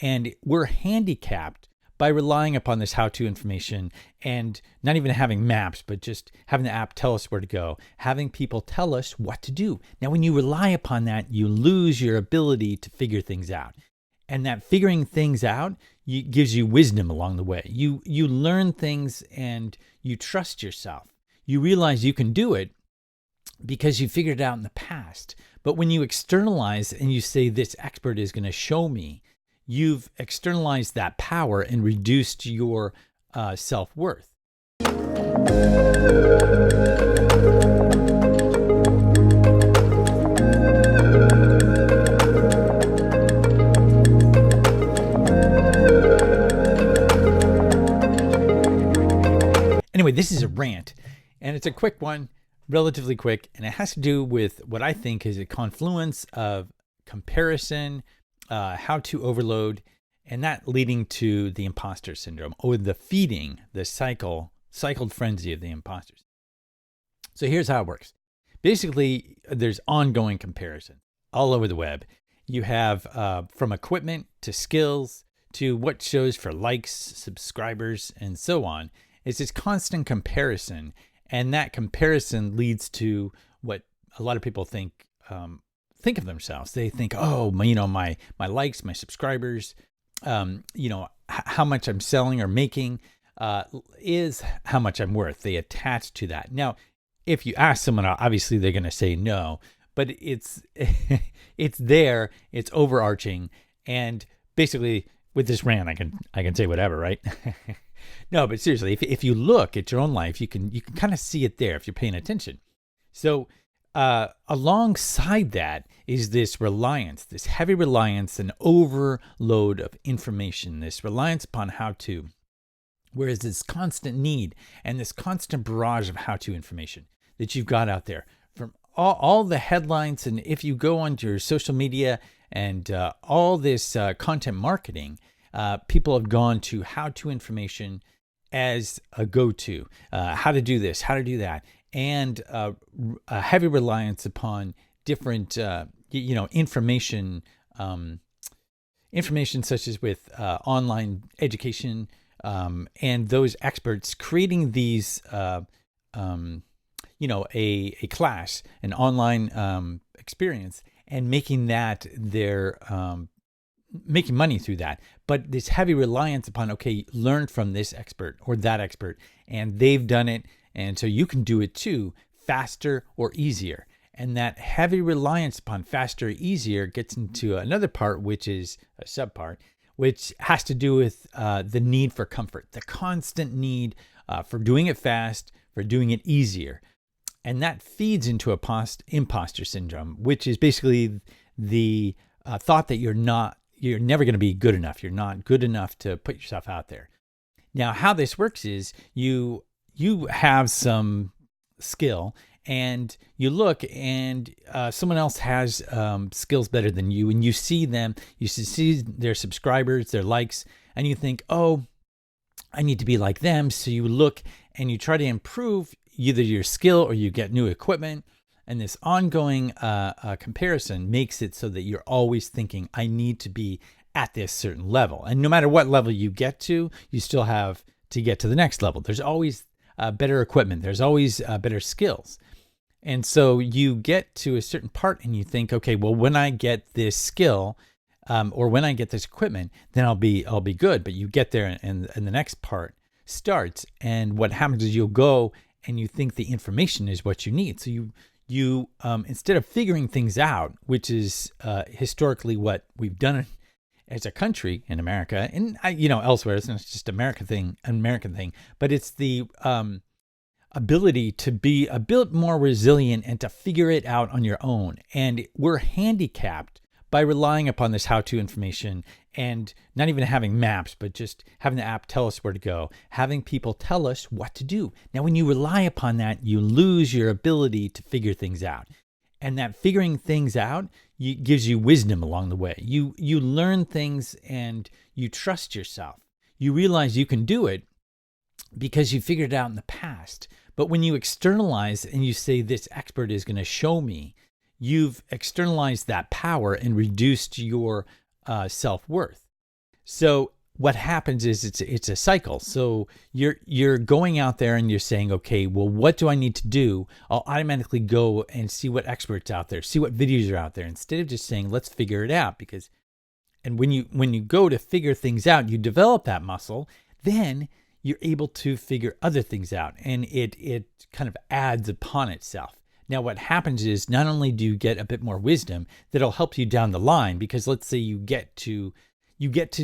And we're handicapped by relying upon this how-to information and not even having maps, but just having the app tell us where to go, having people tell us what to do. Now, when you rely upon that, you lose your ability to figure things out. And that figuring things out gives you wisdom along the way. You learn things and you trust yourself. You realize you can do it because you figured it out in the past. But when you externalize and you say, this expert is going to show me, you've externalized that power and reduced your self-worth. Anyway, this is a rant, and it's a quick one, relatively quick, and it has to do with what I think is a confluence of comparison, how-to overload, and that leading to the imposter syndrome, or the cycled frenzy of the imposters. So here's how it works. Basically, there's ongoing comparison all over the web. You have from equipment to skills to what shows for likes, subscribers, and so on. It's this constant comparison, and that comparison leads to what a lot of people think of themselves. They think, oh, my likes, my subscribers, how much I'm selling or making is how much I'm worth. They attach to that. Now, if you ask someone, obviously they're going to say no, but it's it's there, it's overarching, and basically with this rant, I can say whatever, right? No, but seriously, if you look at your own life, you can kind of see it there if you're paying attention. So alongside that is this reliance, this heavy reliance and overload of information, this reliance upon how-to, whereas this constant need and this constant barrage of how-to information that you've got out there from all the headlines. And if you go onto your social media and all this content marketing, people have gone to how-to information as a go-to, how to do this, how to do that, and a heavy reliance upon different, information such as with online education, and those experts creating these, a class, an online experience, and making that their making money through that. But this heavy reliance upon, okay, learn from this expert or that expert, and they've done it, and so you can do it too, faster or easier. And that heavy reliance upon faster or easier gets into another part, which is a subpart, which has to do with the need for comfort, the constant need for doing it fast, for doing it easier. And that feeds into imposter syndrome, which is basically the thought that you're never going to be good enough. You're not good enough to put yourself out there. Now, how this works is you have some skill and you look and someone else has skills better than you, and you see them, you see their subscribers, their likes, and you think, oh, I need to be like them. So you look and you try to improve either your skill or you get new equipment. And this ongoing comparison makes it so that you're always thinking, I need to be at this certain level. And no matter what level you get to, you still have to get to the next level. There's always better equipment. There's always better skills. And so you get to a certain part and you think, okay, well, when I get this skill or when I get this equipment, then I'll be good. But you get there and the next part starts. And what happens is you'll go and you think the information is what you need. So you instead of figuring things out, which is historically what we've done as a country in America, and elsewhere, it's not just an American thing, but it's the ability to be a bit more resilient and to figure it out on your own. And we're handicapped by relying upon this how-to information and not even having maps, but just having the app tell us where to go, having people tell us what to do. Now, when you rely upon that, you lose your ability to figure things out. And that figuring things out gives you wisdom along the way. You learn things and you trust yourself. You realize you can do it because you figured it out in the past. But when you externalize and you say, this expert is going to show me, you've externalized that power and reduced your self-worth. So what happens is it's a cycle. So you're going out there and you're saying, okay, well, what do I need to do? I'll automatically go and see what experts out there, see what videos are out there, instead of just saying, let's figure it out. And when you go to figure things out, you develop that muscle, then you're able to figure other things out, and it kind of adds upon itself. Now, what happens is not only do you get a bit more wisdom that'll help you down the line, because let's say you get to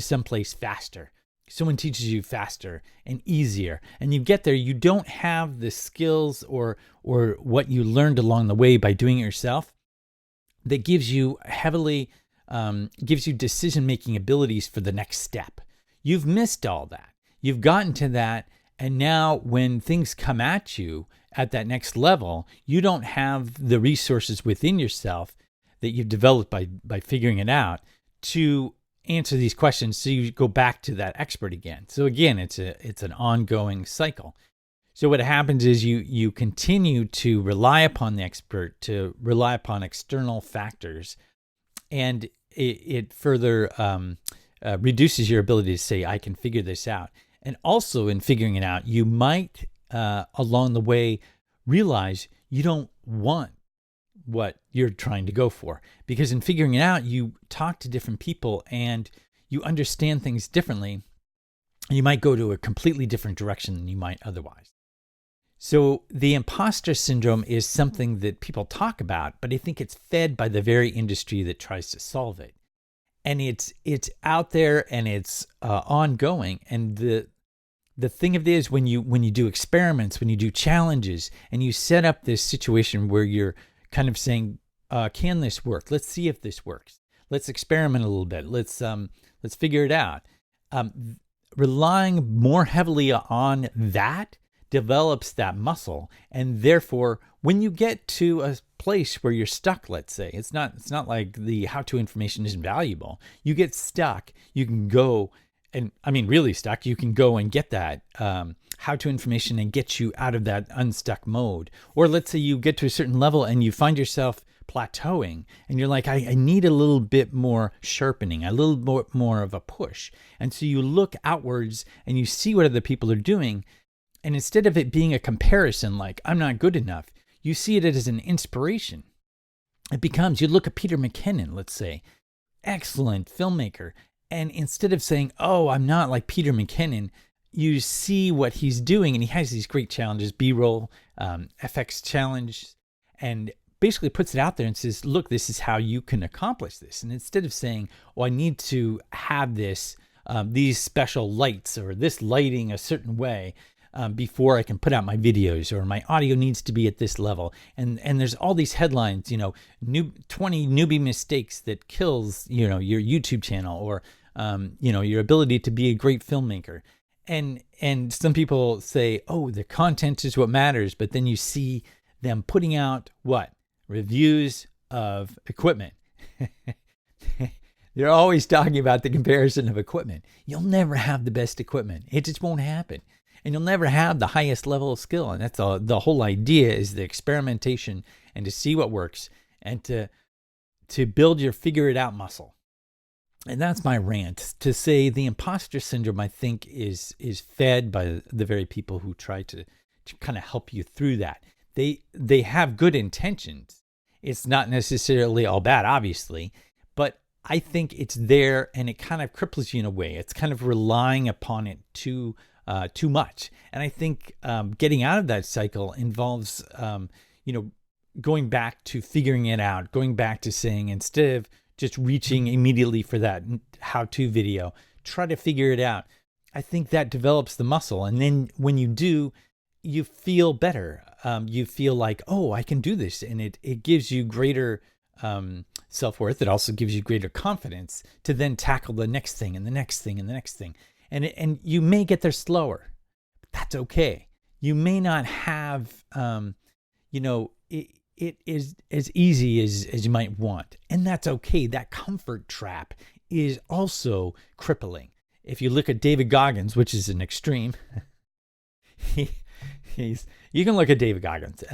someplace faster. Someone teaches you faster and easier, and you get there, you don't have the skills or what you learned along the way by doing it yourself that gives you decision-making abilities for the next step. You've missed all that. You've gotten to that, and now when things come at you at that next level, you don't have the resources within yourself that you've developed by figuring it out to answer these questions. So you go back to that expert again. So again, it's an ongoing cycle. So what happens is you continue to rely upon the expert, to rely upon external factors, and it further reduces your ability to say, I can figure this out. And also in figuring it out, you might along the way realize you don't want what you're trying to go for, because in figuring it out, you talk to different people and you understand things differently. You might go to a completely different direction than you might otherwise. So the imposter syndrome is something that people talk about, but I think it's fed by the very industry that tries to solve it. And it's out there and it's ongoing. And the thing of it is, when you do experiments, when you do challenges, and you set up this situation where you're kind of saying, can this work? Let's see if this works. Let's experiment a little bit. Let's figure it out. Relying more heavily on that develops that muscle, and therefore when you get to a place where you're stuck, let's say, it's not like the how-to information isn't valuable. You get stuck, you can go, and I mean really stuck, you can go and get that how-to information and get you out of that unstuck mode. Or let's say you get to a certain level and you find yourself plateauing and you're like, I need a little bit more sharpening, a little bit more of a push. And so you look outwards and you see what other people are doing. And instead of it being a comparison, like I'm not good enough, you see it as an inspiration. It becomes, you look at Peter McKinnon, let's say, excellent filmmaker. And instead of saying, oh, I'm not like Peter McKinnon, you see what he's doing. And he has these great challenges, B-roll, FX challenge, and basically puts it out there and says, look, this is how you can accomplish this. And instead of saying, oh, I need to have this, these special lights or this lighting a certain way, before I can put out my videos, or my audio needs to be at this level. And there's all these headlines, 20 newbie mistakes that kills, your YouTube channel, or, your ability to be a great filmmaker. And some people say, oh, the content is what matters. But then you see them putting out what? Reviews of equipment. They're always talking about the comparison of equipment. You'll never have the best equipment. It just won't happen. And you'll never have the highest level of skill. And that's the whole idea, is the experimentation and to see what works and to build your figure it out muscle. And that's my rant, to say the imposter syndrome, I think, is fed by the very people who try to kind of help you through that. They have good intentions. It's not necessarily all bad, obviously, but I think it's there and it kind of cripples you in a way. It's kind of relying upon it too much. And I think getting out of that cycle involves, going back to figuring it out, going back to saying, instead of just reaching immediately for that how-to video, try to figure it out. I think that develops the muscle. And then when you do, you feel better. You feel like, oh, I can do this. And it gives you greater self-worth. It also gives you greater confidence to then tackle the next thing and the next thing and the next thing. And you may get there slower, but that's okay. You may not have, it is as easy as you might want. And that's okay. That comfort trap is also crippling. If you look at David Goggins, which is an extreme, you can look at David Goggins,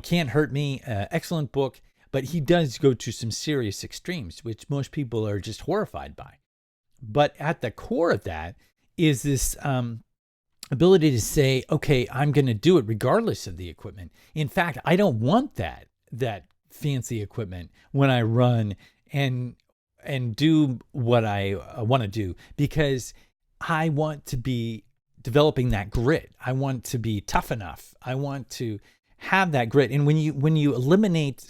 Can't Hurt Me, excellent book, but he does go to some serious extremes, which most people are just horrified by. But at the core of that is this ability to say, okay, I'm going to do it regardless of the equipment. In fact, I don't want that fancy equipment when I run and do what I want to do, because I want to be developing that grit. I want to be tough enough. I want to have that grit. And when you eliminate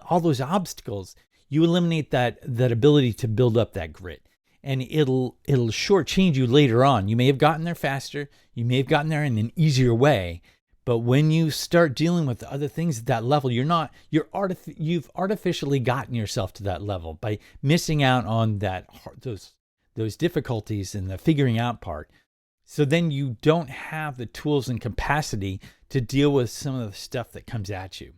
all those obstacles, you eliminate that ability to build up that grit. And it'll shortchange you later on. You may have gotten there faster. You may have gotten there in an easier way. But when you start dealing with other things at that level, you've artificially gotten yourself to that level by missing out on those difficulties in the figuring out part. So then you don't have the tools and capacity to deal with some of the stuff that comes at you.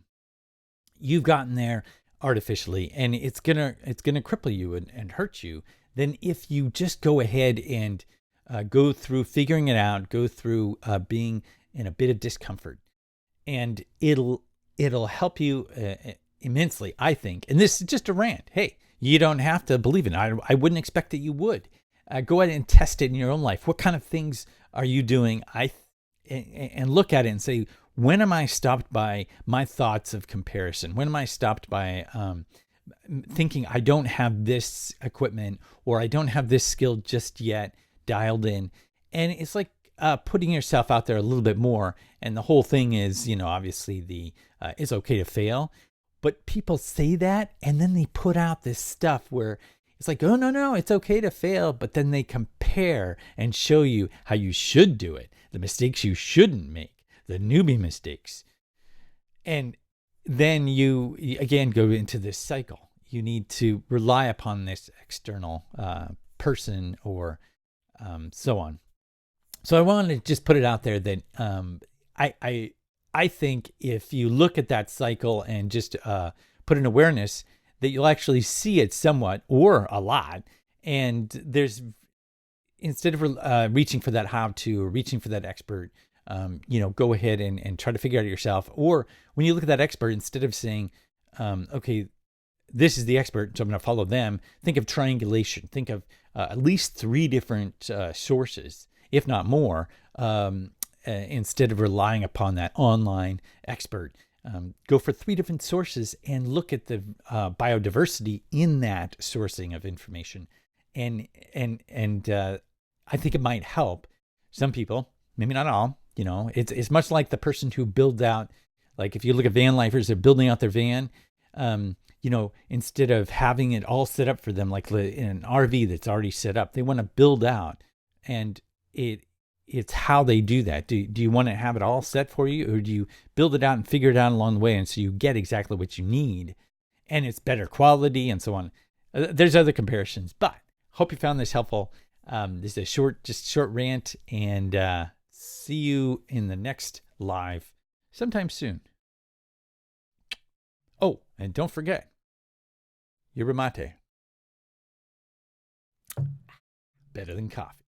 You've gotten there artificially, and it's gonna cripple you and hurt you. Then if you just go ahead and go through figuring it out, go through being in a bit of discomfort, and it'll help you immensely, I think. And this is just a rant. Hey, you don't have to believe in it. I wouldn't expect that you would. Go ahead and test it in your own life. What kind of things are you doing? And look at it and say, when am I stopped by my thoughts of comparison? When am I stopped by thinking I don't have this equipment, or I don't have this skill just yet dialed in? And it's like putting yourself out there a little bit more. And the whole thing is, obviously it's okay to fail, but people say that, and then they put out this stuff where it's like, oh, no, it's okay to fail. But then they compare and show you how you should do it, the mistakes you shouldn't make, the newbie mistakes. And then you again go into this cycle. You need to rely upon this external person or so on. So I wanted to just put it out there that I think if you look at that cycle and just put an awareness, that you'll actually see it somewhat or a lot. And there's, instead of reaching for that how-to or reaching for that expert, go ahead and try to figure it out yourself. Or when you look at that expert, instead of saying, okay, this is the expert, so I'm going to follow them, think of triangulation. Think of at least 3 different sources, if not more, instead of relying upon that online expert. Go for 3 different sources and look at the biodiversity in that sourcing of information. And I think it might help some people, maybe not all. It's much like the person who builds out, like if you look at van lifers, they're building out their van. Instead of having it all set up for them, like in an RV that's already set up, they want to build out. And it's how they do that. Do you want to have it all set for you, or do you build it out and figure it out along the way, and so you get exactly what you need, and it's better quality and so on? There's other comparisons, but hope you found this helpful. This is a short rant, and see you in the next live sometime soon. Oh, and don't forget, yerba mate, better than coffee.